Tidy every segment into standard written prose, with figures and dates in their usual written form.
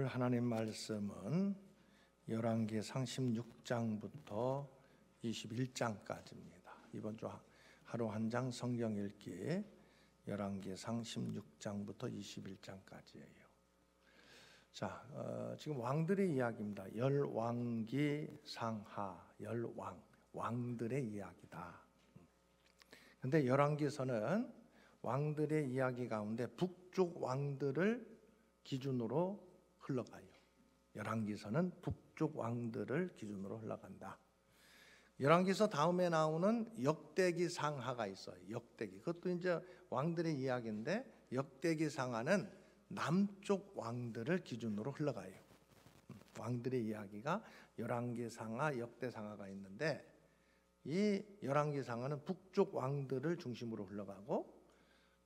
하나님 말씀은 열왕기상 16장부터 21장까지입니다. 이번 주 하루 한 장 성경 읽기 열왕기상 16장부터 21장까지예요. 자, 지금 왕들의 이야기입니다. 열왕기상하, 왕들의 이야기다. 근데 열왕기서는 왕들의 이야기 가운데 북쪽 왕들을 기준으로 흘러가요. 열왕기서는 북쪽 왕들을 기준으로 흘러간다. 열왕기서 다음에 나오는 역대기상하가 있어요. 역대기. 그것도 이제 왕들의 이야기인데 역대기상하는 남쪽 왕들을 기준으로 흘러가요. 왕들의 이야기가 열왕기상하, 역대상하가 있는데 이 열왕기상하는 북쪽 왕들을 중심으로 흘러가고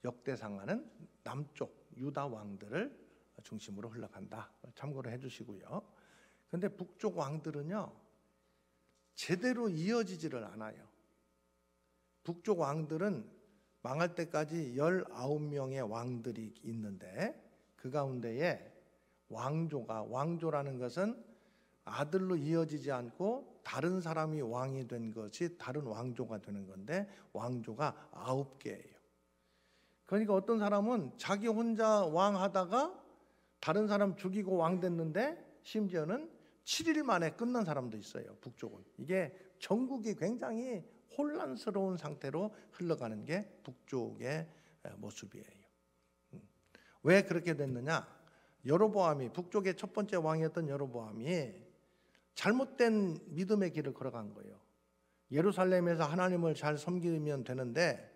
역대상하는 남쪽 유다 왕들을 중심으로 흘러간다. 참고로 해주시고요. 그런데 북쪽 왕들은요 제대로 이어지지를 않아요. 북쪽 왕들은 망할 때까지 19명의 왕들이 있는데 그 가운데에 왕조라는 것은 아들로 이어지지 않고 다른 사람이 왕이 된 것이 다른 왕조가 되는 건데 왕조가 9개예요. 그러니까 어떤 사람은 자기 혼자 왕하다가 다른 사람 죽이고 왕 됐는데 심지어는 7일 만에 끝난 사람도 있어요. 북쪽은. 이게 전국이 굉장히 혼란스러운 상태로 흘러가는 게 북쪽의 모습이에요. 왜 그렇게 됐느냐? 여로보암이 북쪽의 첫 번째 왕이었던 여로보암이 잘못된 믿음의 길을 걸어간 거예요. 예루살렘에서 하나님을 잘 섬기면 되는데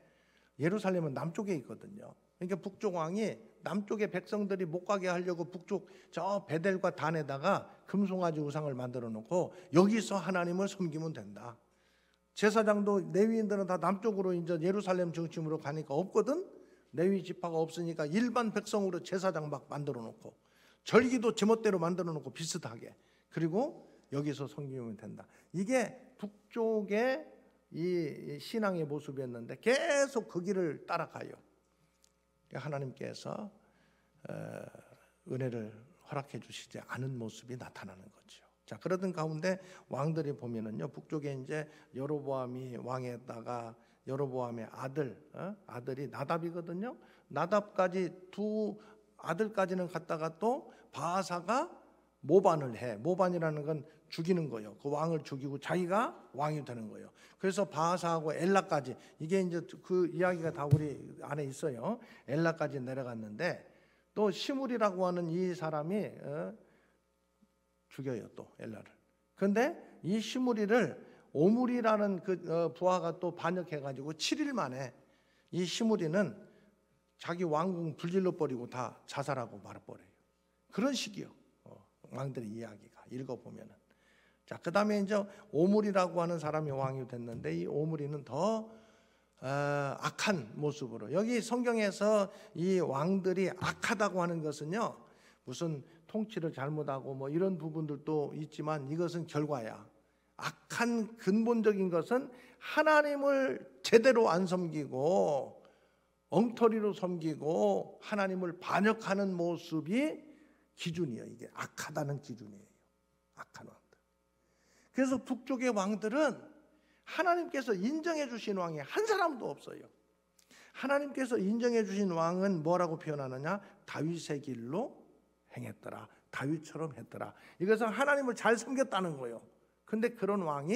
예루살렘은 남쪽에 있거든요. 그러니까 북쪽 왕이 남쪽의 백성들이 못 가게 하려고 북쪽 저 베델과 단에다가 금송아지 우상을 만들어 놓고 여기서 하나님을 섬기면 된다. 제사장도 레위인들은 다 남쪽으로 이제 예루살렘 중심으로 가니까 없거든. 레위 지파가 없으니까 일반 백성으로 제사장 막 만들어 놓고 절기도 제멋대로 만들어 놓고 비슷하게 그리고 여기서 섬기면 된다. 이게 북쪽의 이 신앙의 모습이었는데 계속 그 길을 따라가요. 하나님께서 은혜를 허락해 주시지 않은 모습이 나타나는 거죠. 자, 그러던 가운데 왕들이 보면은요, 북쪽에 이제 여로보암이 왕에다가 여로보암의 아들이 나답이거든요. 나답까지 두 아들까지는 갔다가 또 바아사가 모반을 해. 모반이라는 건 죽이는 거예요. 그 왕을 죽이고 자기가 왕이 되는 거예요. 그래서 바아사하고 엘라까지 이게 이제 그 이야기가 다 우리 안에 있어요. 엘라까지 내려갔는데 또 시므리라고 하는 이 사람이 죽여요. 또 엘라를. 그런데 이 시므리를 오므리라는 그 부하가 또 반역해가지고 7일 만에 이 시므리는 자기 왕궁 불질러 버리고 다 자살하고 말아버려요. 그런 식이요. 왕들의 이야기가 읽어보면은. 자, 그 다음에 이제 오므리라고 하는 사람이 왕이 됐는데 이 오므리는 더 악한 모습으로 여기 성경에서 이 왕들이 악하다고 하는 것은요 무슨 통치를 잘못하고 뭐 이런 부분들도 있지만 이것은 결과야. 악한 근본적인 것은 하나님을 제대로 안 섬기고 엉터리로 섬기고 하나님을 반역하는 모습이 기준이에요. 이게 악하다는 기준이에요. 악한 왕들. 그래서 북쪽의 왕들은 하나님께서 인정해 주신 왕이 한 사람도 없어요. 하나님께서 인정해 주신 왕은 뭐라고 표현하느냐? 다윗의 길로 행했더라. 다윗처럼 했더라. 이것은 하나님을 잘 섬겼다는 거예요. 근데 그런 왕이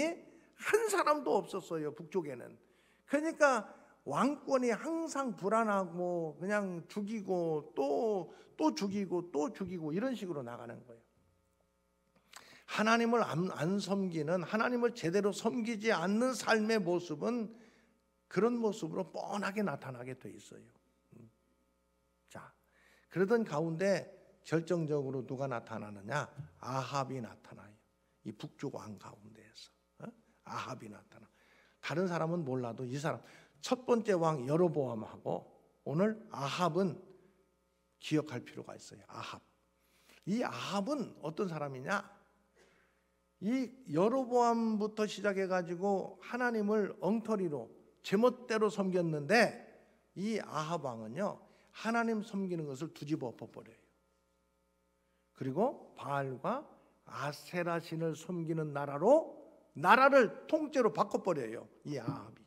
한 사람도 없었어요. 북쪽에는. 그러니까 왕권이 항상 불안하고 그냥 죽이고 또 죽이고 또 죽이고 이런 식으로 나가는 거예요. 하나님을 안 섬기는 하나님을 제대로 섬기지 않는 삶의 모습은 그런 모습으로 뻔하게 나타나게 돼 있어요. 자, 그러던 가운데 결정적으로 누가 나타나느냐? 아합이 나타나요. 이 북쪽 왕 가운데에서 아합이 나타나. 다른 사람은 몰라도 이 사람 첫 번째 왕 여로보암하고 오늘 아합은 기억할 필요가 있어요. 아합. 이 아합은 어떤 사람이냐? 이 여로보암부터 시작해가지고 하나님을 엉터리로 제멋대로 섬겼는데 이 아합 왕은요 하나님 섬기는 것을 뒤집어 엎어버려요. 그리고 바알과 아세라 신을 섬기는 나라를 통째로 바꿔버려요. 이 아합이.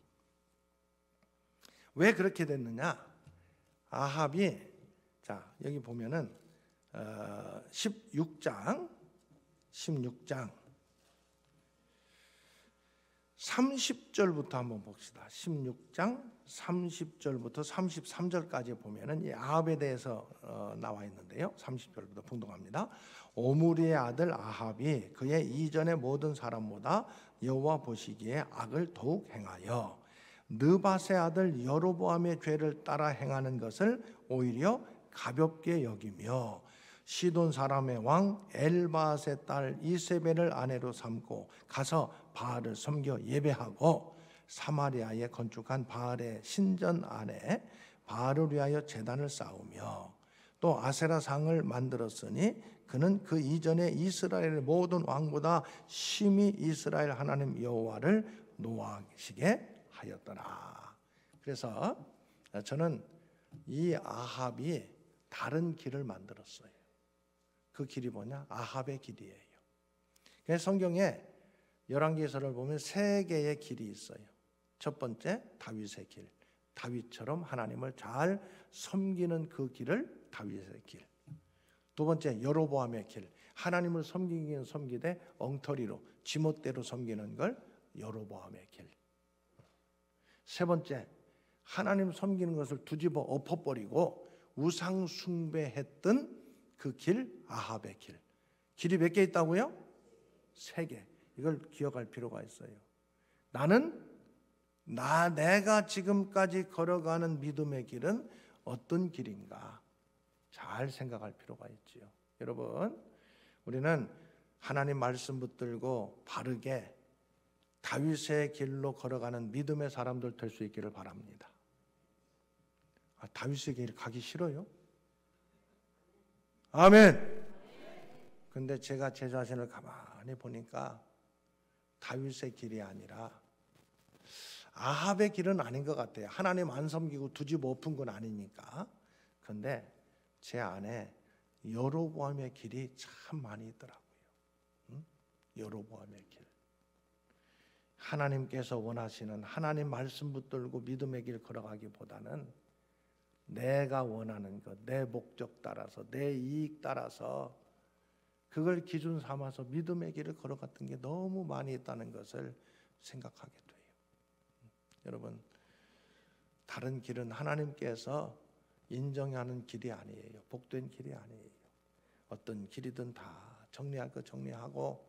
왜 그렇게 됐느냐? 아합이, 자 여기 보면은 16장 30절부터 한번 봅시다. 16장 30절부터 33절까지 보면은 이 아합에 대해서 나와 있는데요. 30절부터 봉독합니다. 오므리의 아들 아합이 그의 이전의 모든 사람보다 여호와 보시기에 악을 더욱 행하여 느밧의 아들 여로보암의 죄를 따라 행하는 것을 오히려 가볍게 여기며 시돈 사람의 왕 엘바앗의 딸 이세벨을 아내로 삼고 가서 바알을 섬겨 예배하고 사마리아에 건축한 바알의 신전 안에 바알을 위하여 제단을 쌓으며 또 아세라 상을 만들었으니 그는 그 이전에 이스라엘의 모든 왕보다 심히 이스라엘 하나님 여호와를 노하시게 하였더라. 그래서 저는 이 아합이 다른 길을 만들었어요. 그 길이 뭐냐? 아합의 길이에요. 그래서 성경에 열왕기서를 보면 세 개의 길이 있어요. 첫 번째 다윗의 길, 다윗처럼 하나님을 잘 섬기는 그 길을 다윗의 길. 두 번째 여로보암의 길, 하나님을 섬기긴 섬기되 엉터리로 지멋대로 섬기는 걸 여로보암의 길. 세 번째 하나님 섬기는 것을 뒤집어 엎어버리고 우상 숭배했던 그 길, 아합의 길. 길이 몇 개 있다고요? 세 개. 이걸 기억할 필요가 있어요. 내가 지금까지 걸어가는 믿음의 길은 어떤 길인가? 잘 생각할 필요가 있지요. 여러분, 우리는 하나님 말씀 붙들고 바르게 다윗의 길로 걸어가는 믿음의 사람들 될 수 있기를 바랍니다. 다윗의 길 가기 싫어요? 아멘. 근데 제가 제 자신을 가만히 보니까 다윗의 길이 아니라 아합의 길은 아닌 것 같아요. 하나님 안 섬기고 뒤집어 엎은 건 아니니까. 근데 제 안에 여로보암의 길이 참 많이 있더라고요. 여로보암의 길. 하나님께서 원하시는 하나님 말씀 붙들고 믿음의 길 걸어가기보다는 내가 원하는 것, 내 목적 따라서, 내 이익 따라서 그걸 기준 삼아서 믿음의 길을 걸어갔던 게 너무 많이 있다는 것을 생각하게 돼요. 여러분, 다른 길은 하나님께서 인정하는 길이 아니에요. 복된 길이 아니에요. 어떤 길이든 다 정리할 거 정리하고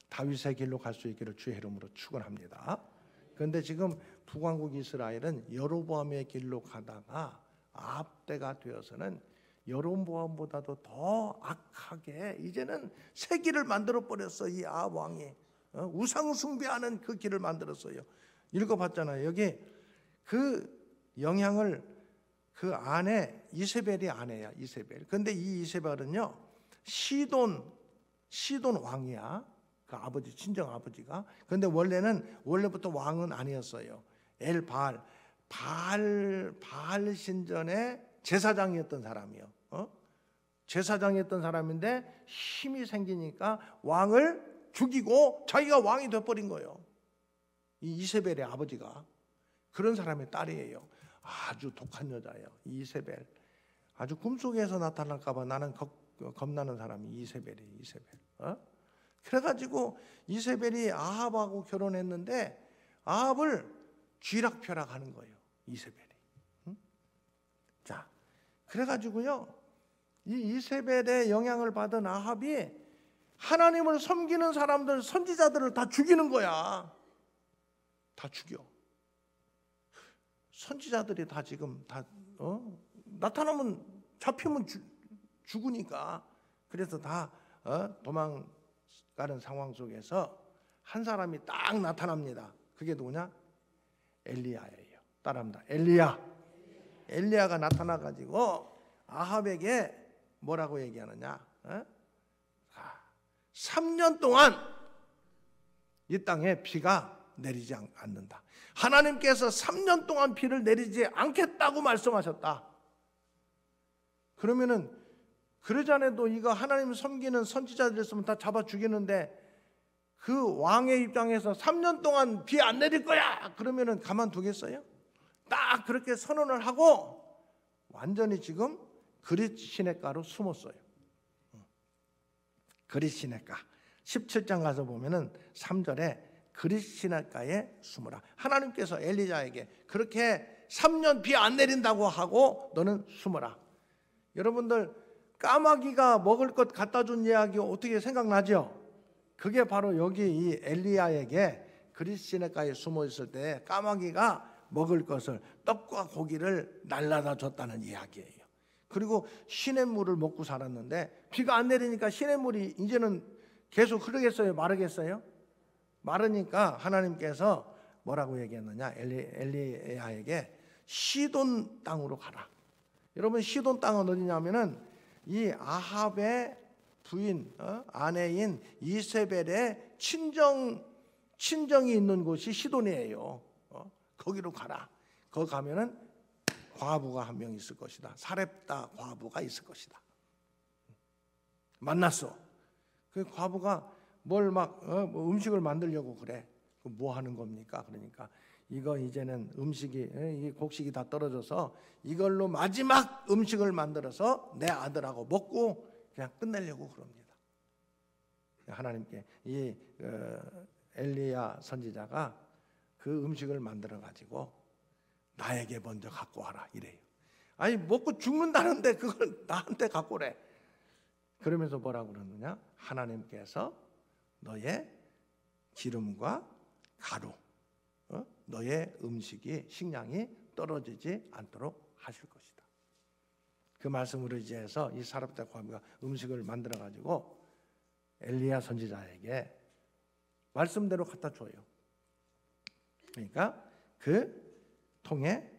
다윗의 길로 갈 수 있기를 주의 이름으로 축원합니다. 그런데 지금 북왕국 이스라엘은 여로보암의 길로 가다가 아합 때가 되어서는 여로보암보다도 더 악하게 이제는 새 길을 만들어 버렸어. 이 아합 왕이 우상 숭배하는 그 길을 만들었어요. 읽어봤잖아요. 여기 그 영향을 그 안에 이세벨이 아내야. 이세벨. 근데 이 이세벨은요 시돈 왕이야. 그 아버지, 친정 아버지가. 근데 원래부터 왕은 아니었어요. 바알 신전의 제사장이었던 사람이요. 제사장이었던 사람인데 힘이 생기니까 왕을 죽이고 자기가 왕이 돼버린 거예요. 이 이세벨의 아버지가. 그런 사람의 딸이에요. 아주 독한 여자예요. 이세벨. 아주 꿈속에서 나타날까 봐 나는 겁나는 사람이 이세벨이에요. 이세벨. 그래가지고 이세벨이 아합하고 결혼했는데 아합을 쥐락펴락하는 거예요. 이세벨이. 자, 그래가지고요 이 이세벨의 영향을 받은 아합이 하나님을 섬기는 사람들, 선지자들을 다 죽이는 거야. 다 죽여. 선지자들이 다 지금 다 나타나면 잡히면 죽으니까. 그래서 다 도망가는 상황 속에서 한 사람이 딱 나타납니다. 그게 누구냐? 엘리야예요. 따라합니다. 엘리야가 나타나가지고 아합에게 뭐라고 얘기하느냐? 3년 동안 이 땅에 비가 내리지 않는다. 하나님께서 3년 동안 비를 내리지 않겠다고 말씀하셨다. 그러면은 그러자네도 이거 하나님 섬기는 선지자들 있으면 다 잡아 죽이는데 그 왕의 입장에서 3년 동안 비 안 내릴 거야 그러면은 가만두겠어요? 딱 그렇게 선언을 하고 완전히 지금 그릿 시냇가로 숨었어요. 그릿 시냇가 17장 가서 보면은 3절에 그릿 시냇가에 숨으라. 하나님께서 엘리야에게 그렇게 3년 비 안 내린다고 하고 너는 숨어라. 여러분들 까마귀가 먹을 것 갖다 준 이야기 어떻게 생각나죠? 그게 바로 여기 이 엘리야에게 그릿 시냇가에 숨어 있을 때 까마귀가 먹을 것을 떡과 고기를 날라다 줬다는 이야기예요. 그리고 시냇물을 먹고 살았는데 비가 안 내리니까 시냇물이 이제는 계속 흐르겠어요? 마르겠어요? 마르니까 하나님께서 뭐라고 얘기했느냐? 엘리야에게 시돈 땅으로 가라. 여러분 시돈 땅은 어디냐면은 이 아합의 부인 아내인 이세벨의 친정이 있는 곳이 시돈이에요. 거기로 가라. 거기 가면은 과부가 한 명 있을 것이다. 사렙다 과부가 있을 것이다. 만났어. 그 과부가 뭘 막 음식을 만들려고 그래. 뭐 하는 겁니까? 그러니까 이거 이제는 음식이 이 곡식이 다 떨어져서 이걸로 마지막 음식을 만들어서 내 아들하고 먹고 그냥 끝내려고 그럽니다. 하나님께 이 엘리야 선지자가 그 음식을 만들어 가지고 나에게 먼저 갖고 와라 이래요. 아니 먹고 죽는다는데 그걸 나한테 갖고 오래. 그러면서 뭐라고 그러느냐? 하나님께서 너의 기름과 가루 너의 음식이 식량이 떨어지지 않도록 하실 것이다. 그 말씀으로 의지해서 이 사렙다 과부가 음식을 만들어 가지고 엘리야 선지자에게 말씀대로 갖다 줘요. 그러니까 그 통에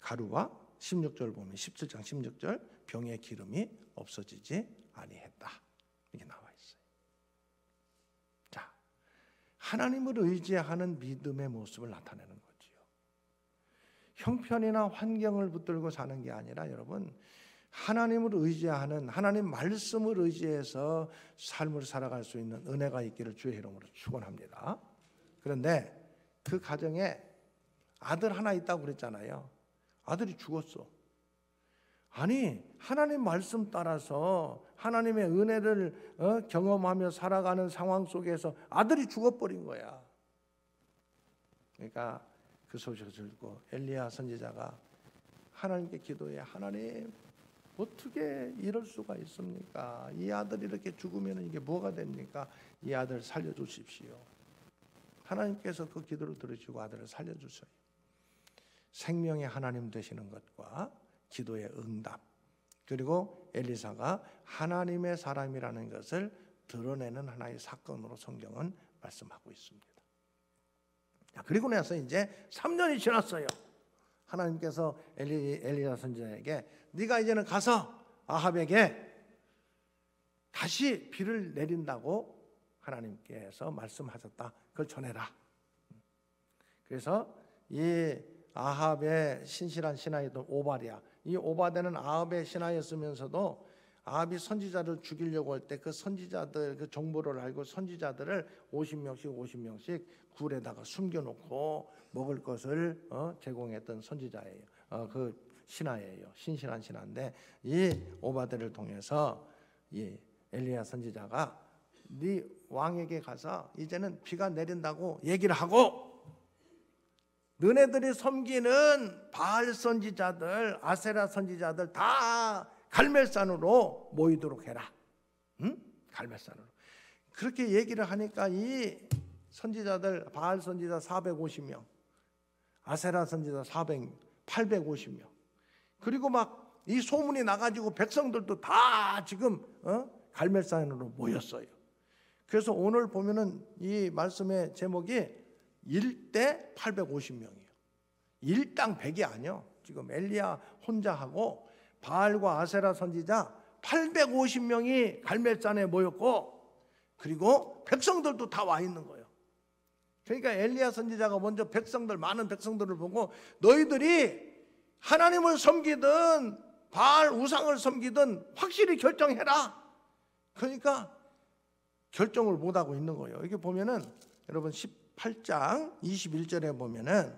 가루와 16절 보면 17장 16절 병의 기름이 없어지지 아니했다. 이게 나와 있어요. 자, 하나님을 의지하는 믿음의 모습을 나타내는 거지요. 형편이나 환경을 붙들고 사는 게 아니라 여러분 하나님을 의지하는 하나님 말씀을 의지해서 삶을 살아갈 수 있는 은혜가 있기를 주의 이름으로 축원합니다. 그런데 그 가정에 아들 하나 있다고 그랬잖아요. 아들이 죽었어. 아니 하나님 말씀 따라서 하나님의 은혜를 경험하며 살아가는 상황 속에서 아들이 죽어버린 거야. 그러니까 그 소식을 듣고 엘리야 선지자가 하나님께 기도해. 하나님 어떻게 이럴 수가 있습니까? 이 아들이 이렇게 죽으면 이게 뭐가 됩니까? 이 아들 살려주십시오. 하나님께서 그 기도를 들으시고 아들을 살려주셔요. 생명의 하나님 되시는 것과 기도의 응답, 그리고 엘리사가 하나님의 사람이라는 것을 드러내는 하나의 사건으로 성경은 말씀하고 있습니다. 그리고 나서 이제 3년이 지났어요. 하나님께서 엘리야 선지자에게 네가 이제는 가서 아합에게 다시 비를 내린다고 하나님께서 말씀하셨다. 그걸 전해라. 그래서 이 아합의 신실한 신하였던 오바댜, 이 오바댜는 아합의 신하였으면서도 아합이 선지자를 죽이려고 할 때 그 선지자들 그 정보를 알고 선지자들을 50명씩 굴에다가 숨겨놓고 먹을 것을 제공했던 선지자예요. 그 신하예요. 신실한 신하인데 이 오바댜를 통해서 이 엘리야 선지자가 네 왕에게 가서 이제는 비가 내린다고 얘기를 하고 너네들이 섬기는 바알 선지자들, 아세라 선지자들 다 갈멜산으로 모이도록 해라. 응? 갈멜산으로. 그렇게 얘기를 하니까 이 선지자들 바알 선지자 450명, 아세라 선지자 850명. 그리고 막 이 소문이 나가지고 백성들도 다 지금 갈멜산으로 모였어요. 그래서 오늘 보면은 이 말씀의 제목이 1대 850명이에요. 1당 100이 아니요. 지금 엘리야 혼자 하고 바알과 아세라 선지자 850명이 갈멜산에 모였고 그리고 백성들도 다 와 있는 거예요. 그러니까 엘리야 선지자가 먼저 많은 백성들을 보고 너희들이 하나님을 섬기든 바알 우상을 섬기든 확실히 결정해라. 그러니까 결정을 못하고 있는 거예요. 이게 보면은 여러분 18장 21절에 보면은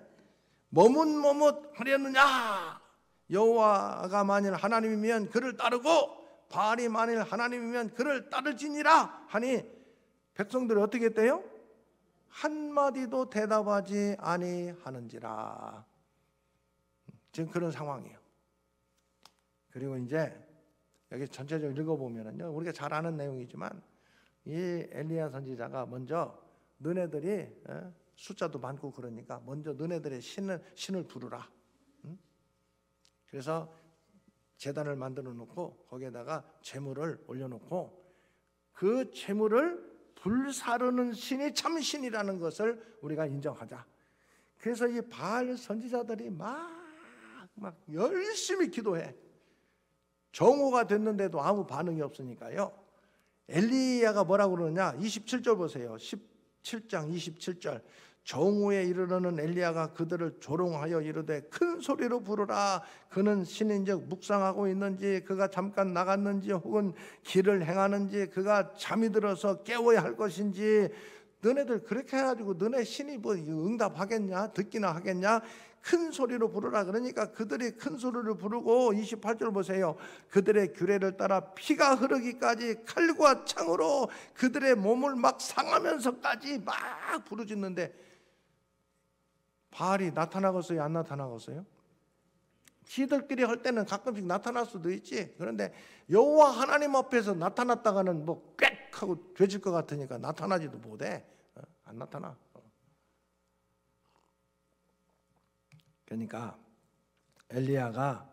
머뭇머뭇 하려느냐, 여호와가 만일 하나님이면 그를 따르고 바알이 만일 하나님이면 그를 따르지니라 하니 백성들이 어떻게 했대요? 한마디도 대답하지 아니하는지라. 지금 그런 상황이에요. 그리고 이제 여기 전체적으로 읽어보면은요, 우리가 잘 아는 내용이지만 이 엘리야 선지자가 먼저 너네들이 숫자도 많고 그러니까 먼저 너네들의 신을 부르라. 그래서 제단을 만들어 놓고 거기에다가 제물을 올려놓고 그 제물을 불사르는 신이 참신이라는 것을 우리가 인정하자. 그래서 이 바알 선지자들이 막 열심히 기도해. 정오가 됐는데도 아무 반응이 없으니까요, 엘리야가 뭐라고 그러느냐, 27절 보세요. 17장 27절. 정오에 이르러는 엘리야가 그들을 조롱하여 이르되 큰 소리로 부르라. 그는 신인즉 묵상하고 있는지, 그가 잠깐 나갔는지, 혹은 길을 행하는지, 그가 잠이 들어서 깨워야 할 것인지. 너네들 그렇게 해가지고 너네 신이 뭐 응답하겠냐, 듣기나 하겠냐. 큰 소리로 부르라. 그러니까 그들이 큰 소리를 부르고 28절 보세요. 그들의 규례를 따라 피가 흐르기까지 칼과 창으로 그들의 몸을 막 상하면서까지 막 부르짖는데 바알이 나타나겠어요? 안 나타나겠어요? 지들끼리 할 때는 가끔씩 나타날 수도 있지. 그런데 여호와 하나님 앞에서 나타났다가는 뭐 꽥 하고 되질 것 같으니까 나타나지도 못해. 안 나타나. 그러니까 엘리야가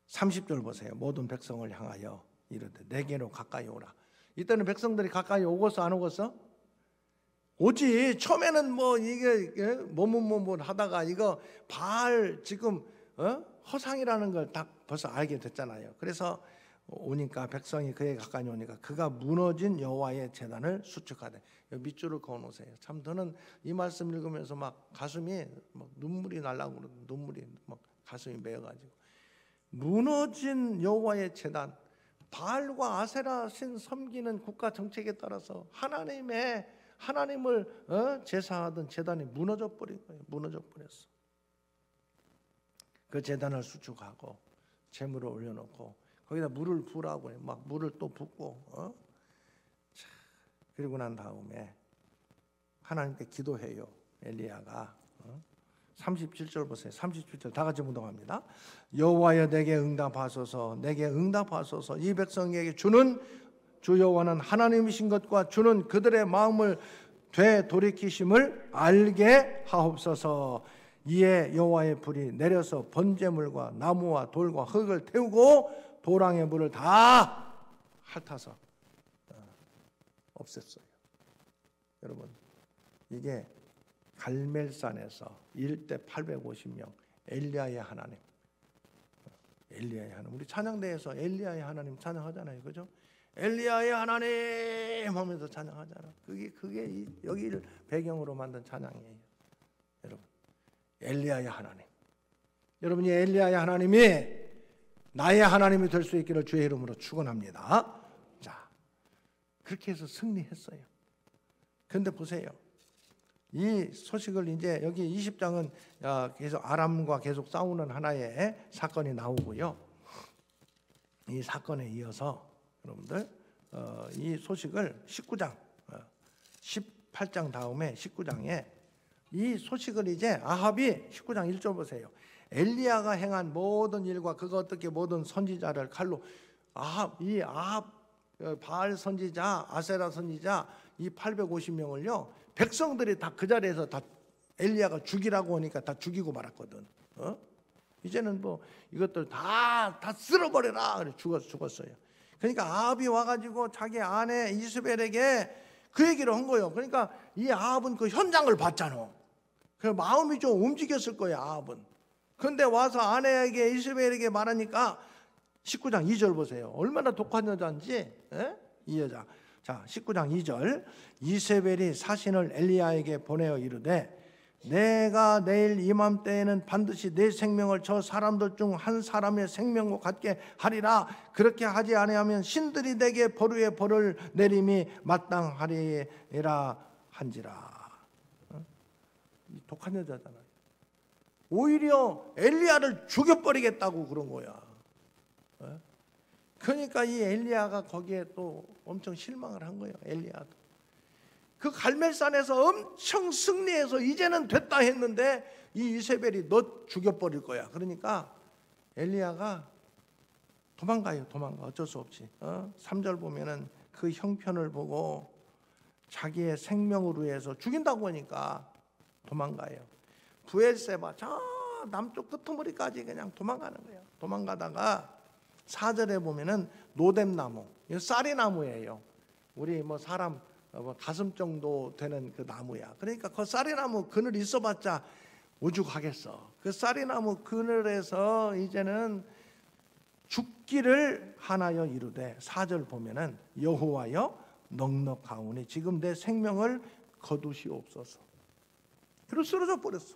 30절 보세요. 모든 백성을 향하여 이르되 내게로 가까이 오라. 이때는 백성들이 가까이 오겠어 안 오겠어? 오지. 처음에는 뭐 이게 머뭇머뭇 하다가 이거 바알 지금 허상이라는 걸 딱 벌써 알게 됐잖아요. 그래서 오니까 백성이 그에 가까이 오니까 그가 무너진 여호와의 제단을 수축하되. 밑줄을 그어놓으세요. 참 저는 이 말씀 읽으면서 막 가슴이 막 눈물이 날라고 그러고, 눈물이 막 가슴이 메어가지고, 무너진 여호와의 제단, 바알과 아세라 신 섬기는 국가 정책에 따라서 하나님을 제사하던 제단이 무너져 버린 거예요. 무너져 버렸어. 그 제단을 수축하고 제물을 올려놓고 거기다 물을 부으라고 해요. 막 물을 또 붓고 그리고 난 다음에 하나님께 기도해요. 엘리야가 37절 보세요. 37절 다 같이 묵상합니다. 여호와여 내게 응답하소서, 내게 응답하소서. 이 백성에게 주는 주 여호와는 하나님이신 것과 주는 그들의 마음을 되돌이키심을 알게 하옵소서. 이에 여호와의 불이 내려서 번제물과 나무와 돌과 흙을 태우고 도랑의 물을 다 핥아서 없앴어요. 여러분, 이게 갈멜산에서 일대 850명 엘리야의 하나님, 엘리야의 하나님. 우리 찬양대에서 엘리야의 하나님 찬양하잖아요, 그죠? 엘리야의 하나님 하면서 찬양하잖아. 그게 여기를 배경으로 만든 찬양이에요, 여러분. 엘리야의 하나님. 여러분이 엘리야의 하나님이 나의 하나님이 될 수 있기를 주의 이름으로 축원합니다. 자, 그렇게 해서 승리했어요. 그런데 보세요. 이 소식을 이제 여기 20장은 계속 아람과 계속 싸우는 하나의 사건이 나오고요. 이 사건에 이어서 여러분들 이 소식을 19장 18장 다음에 19장에 이 소식을 이제 아합이 19장 1절 보세요. 엘리야가 행한 모든 일과 그가 어떻게 모든 선지자를 칼로 아합 바알 선지자, 아세라 선지자 이 850명을요 백성들이 다 그 자리에서 다 엘리야가 죽이라고 하니까 다 죽이고 말았거든. 이제는 뭐 이것들 다 쓸어버려라. 그래 죽었어요. 그러니까 아합이 와가지고 자기 아내 이스벨에게 그 얘기를 한 거예요. 그러니까 이 아합은 그 현장을 봤잖아. 그 마음이 좀 움직였을 거야, 아합은. 그런데 와서 아내에게 이스벨에게 말하니까 19장 2절 보세요. 얼마나 독한 여자인지. 이 여자. 자, 19장 2절. 이세벨이 사신을 엘리야에게 보내어 이르되 내가 내일 이맘때에는 반드시 내 생명을 저 사람들 중 한 사람의 생명과 같게 하리라. 그렇게 하지 아니하면 신들이 내게 벌 위에 벌을 내림이 마땅하리라 한지라. 독한 여자잖아요. 오히려 엘리야를 죽여버리겠다고 그런 거야. 그러니까 이 엘리야가 거기에 또 엄청 실망을 한 거예요. 엘리야도 그 갈멜산에서 엄청 승리해서 이제는 됐다 했는데 이 이세벨이 너 죽여버릴 거야. 그러니까 엘리야가 도망가요. 도망가. 어쩔 수 없이. 3절 보면은 그 형편을 보고 자기의 생명을 위해서 죽인다고 하니까 도망가요. 부엘세바 저 남쪽 끄트머리까지 그냥 도망가는 거예요. 도망가다가 4절에 보면은 노뎀나무, 쌀이나무예요. 우리 뭐 사람 가슴 정도 되는 그 나무야. 그러니까 그 쌀이나무 그늘 있어봤자 오죽하겠어. 그 쌀이나무 그늘에서 이제는 죽기를 하나여 이르되 4절 보면은 여호와여 넉넉하오니 지금 내 생명을 거두시옵소서. 그리고 쓰러져 버렸어.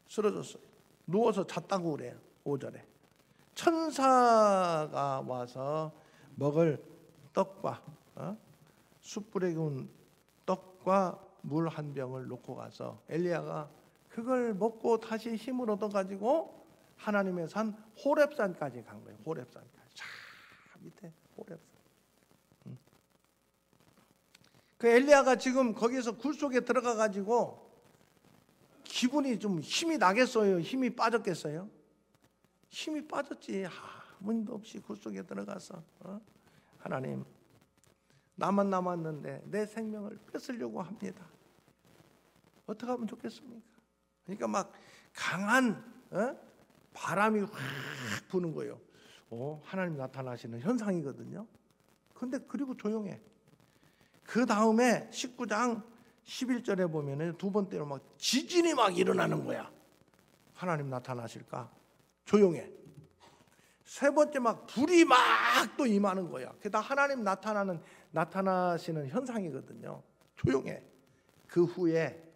쓰러졌어요. 누워서 잤다고 그래요. 5절에 천사가 와서 먹을 떡과 숯불에 구운 떡과 물 한 병을 놓고 가서 엘리야가 그걸 먹고 다시 힘을 얻어가지고 하나님의 산 호렙산까지 간 거예요. 호렙산까지. 자 밑에 호렙산. 그 엘리야가 지금 거기서 굴 속에 들어가 가지고 기분이 좀 힘이 나겠어요? 힘이 빠졌겠어요? 힘이 빠졌지. 아무 힘도 없이 굴 속에 들어가서 하나님 나만 남았는데 내 생명을 뺏으려고 합니다. 어떻게 하면 좋겠습니까? 그러니까 막 강한 바람이 확 부는 거예요. 하나님 나타나시는 현상이거든요. 근데 그리고 조용해. 그 다음에 19장 11절에 보면 두 번째로 막 지진이 막 일어나는 거야. 하나님 나타나실까? 조용해. 세 번째 막 불이 막 또 임하는 거야. 그게 다 하나님 나타나시는 현상이거든요. 조용해. 그 후에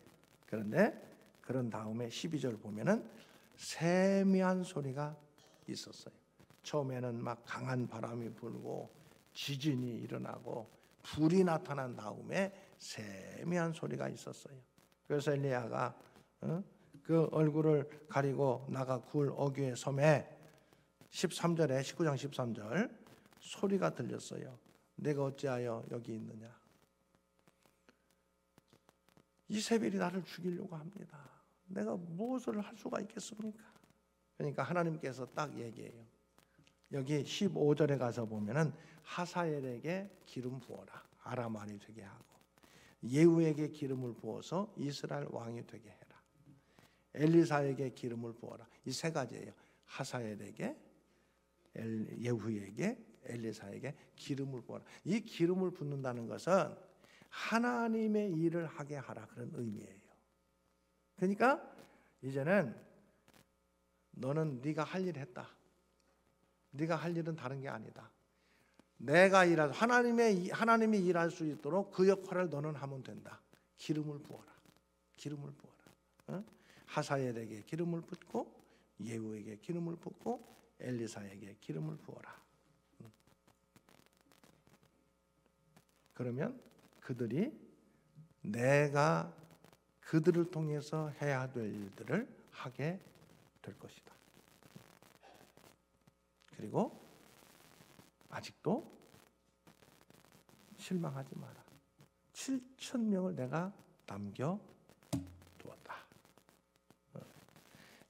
그런데 그런 다음에 12절 보면은 세미한 소리가 있었어요. 처음에는 막 강한 바람이 불고 지진이 일어나고 불이 나타난 다음에 세미한 소리가 있었어요. 그래서 엘리야가 그 얼굴을 가리고 나가 굴 어귀에 섬에 13절에 19장 13절 소리가 들렸어요. 내가 어찌하여 여기 있느냐. 이세벨이 나를 죽이려고 합니다. 내가 무엇을 할 수가 있겠습니까? 그러니까 하나님께서 딱 얘기해요. 여기 15절에 가서 보면은 하사엘에게 기름 부어라. 아람 왕이 되게 하고 예후에게 기름을 부어서 이스라엘 왕이 되게 해라. 엘리사에게 기름을 부어라. 이 세 가지예요. 하사엘에게, 예후에게, 엘리사에게 기름을 부어라. 이 기름을 붓는다는 것은 하나님의 일을 하게 하라 그런 의미예요. 그러니까 이제는 너는 네가 할 일 했다. 네가 할 일은 다른 게 아니다. 내가 일할 하나님이 일할 수 있도록 그 역할을 너는 하면 된다. 기름을 부어라. 기름을 부어라. 하사엘에게 기름을 붓고 예후에게 기름을 붓고 엘리사에게 기름을 부어라. 그러면 그들이 내가 그들을 통해서 해야 될 일들을 하게 될 것이다. 그리고 아직도 실망하지 마라. 7,000명을 내가 남겨두었다.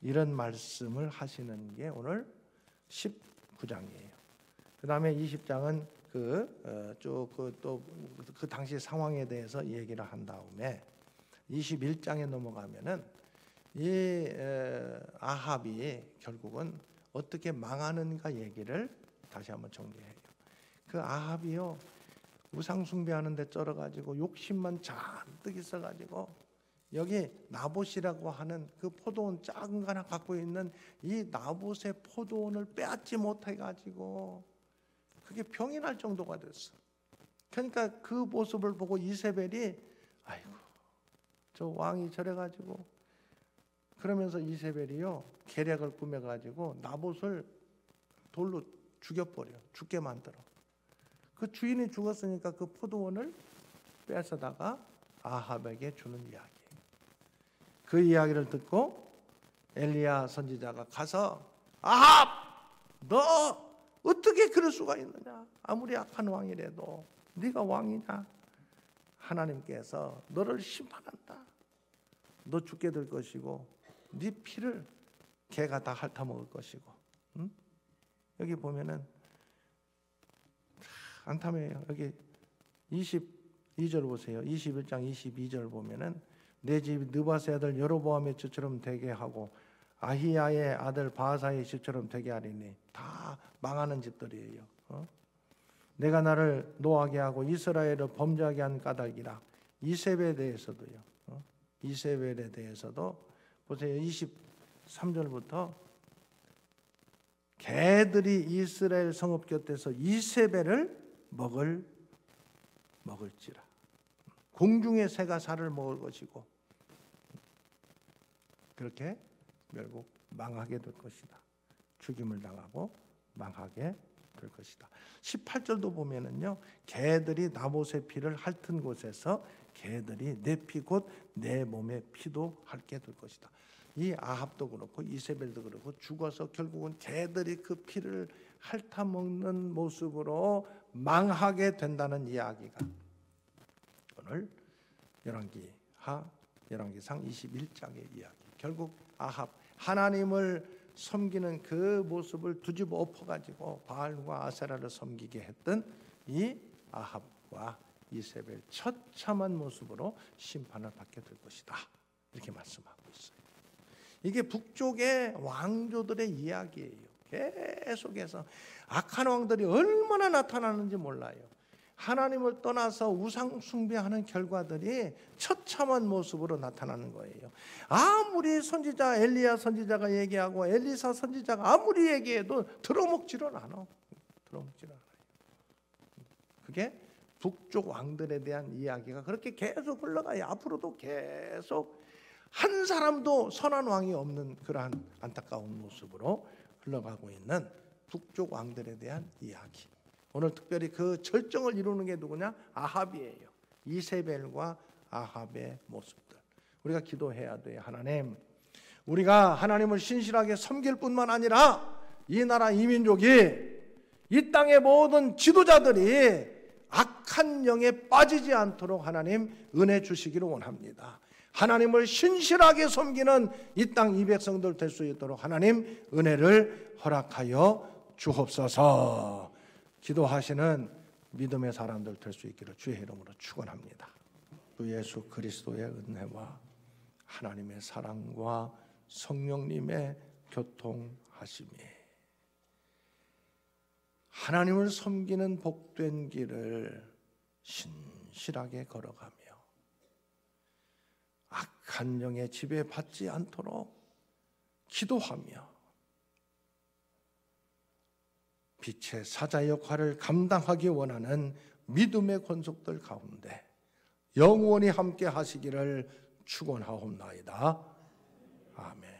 이런 말씀을 하시는 게 오늘 19장이에요. 그 다음에 20장은 그 당시 상황에 대해서 얘기를 한 다음에 21장에 넘어가면은 이 아합이 결국은 어떻게 망하는가 얘기를 다시 한번 정리해요. 그 아합이요 우상 숭배하는 데 쩔어가지고 욕심만 잔뜩 있어가지고 여기 나봇이라고 하는 그 포도원 작은 거 하나 갖고 있는 이 나봇의 포도원을 빼앗지 못해가지고 그게 병이 날 정도가 됐어. 그러니까 그 모습을 보고 이세벨이 아이고 저 왕이 저래가지고 그러면서 이세벨이요 계략을 꾸며가지고 나봇을 돌로 죽여버려. 죽게 만들어. 그 주인이 죽었으니까 그 포도원을 뺏어다가 아합에게 주는 이야기예요. 그 이야기를 듣고 엘리야 선지자가 가서 아합! 너 어떻게 그럴 수가 있느냐? 아무리 악한 왕이라도 네가 왕이냐? 하나님께서 너를 심판한다. 너 죽게 될 것이고 네 피를 개가 다 핥아먹을 것이고. 응? 여기 보면은 안타매요. 여기 22절 보세요. 21장 22절 보면은 내 집 느바스의 아들 여로보암의 집처럼 되게 하고 아히야의 아들 바하사의 집처럼 되게 하리니. 다 망하는 집들이에요. 내가 나를 노하게 하고 이스라엘을 범죄하게 한 까닭이라. 이세벨에 대해서도요. 이세벨에 대해서도 보세요. 23절부터 개들이 이스라엘 성읍 곁에서 이세벨을 먹을지라. 공중의 새가 살을 먹을 것이고 그렇게 결국 망하게 될 것이다. 죽임을 당하고 망하게 될 것이다. 18절도 보면은요, 개들이 나봇의 피를 핥은 곳에서 개들이 내 피 곧 내 몸의 피도 핥게 될 것이다. 이 아합도 그렇고 이세벨도 그렇고 죽어서 결국은 개들이 그 피를 핥아먹는 모습으로 망하게 된다는 이야기가 오늘 열왕기상 21장의 이야기. 결국 아합, 하나님을 섬기는 그 모습을 뒤집어 엎어가지고 바알과 아세라를 섬기게 했던 이 아합과 이세벨 처참한 모습으로 심판을 받게 될 것이다. 이렇게 말씀하고 있어요. 이게 북쪽의 왕조들의 이야기예요. 계속해서 악한 왕들이 얼마나 나타나는지 몰라요. 하나님을 떠나서 우상 숭배하는 결과들이 처참한 모습으로 나타나는 거예요. 아무리 선지자 엘리야 선지자가 얘기하고 엘리사 선지자가 아무리 얘기해도 들어먹지를 않아. 들어먹지를 않아요. 그게 북쪽 왕들에 대한 이야기가 그렇게 계속 흘러가요. 앞으로도 계속 한 사람도 선한 왕이 없는 그러한 안타까운 모습으로 흘러가고 있는 북쪽 왕들에 대한 이야기. 오늘 특별히 그 절정을 이루는 게 누구냐? 아합이에요. 이세벨과 아합의 모습들. 우리가 기도해야 돼요. 하나님, 우리가 하나님을 신실하게 섬길 뿐만 아니라 이 나라 이민족이 이 땅의 모든 지도자들이 악한 영에 빠지지 않도록 하나님 은혜 주시기를 원합니다. 하나님을 신실하게 섬기는 이 땅 이 백성들 될 수 있도록 하나님 은혜를 허락하여 주옵소서. 기도하시는 믿음의 사람들 될 수 있기를 주의 이름으로 축원합니다. 주 예수 그리스도의 은혜와 하나님의 사랑과 성령님의 교통하심이 하나님을 섬기는 복된 길을 신실하게 걸어가며 악한 영의 지배받지 않도록 기도하며 빛의 사자 역할을 감당하기 원하는 믿음의 권속들 가운데 영원히 함께 하시기를 축원하옵나이다. 아멘.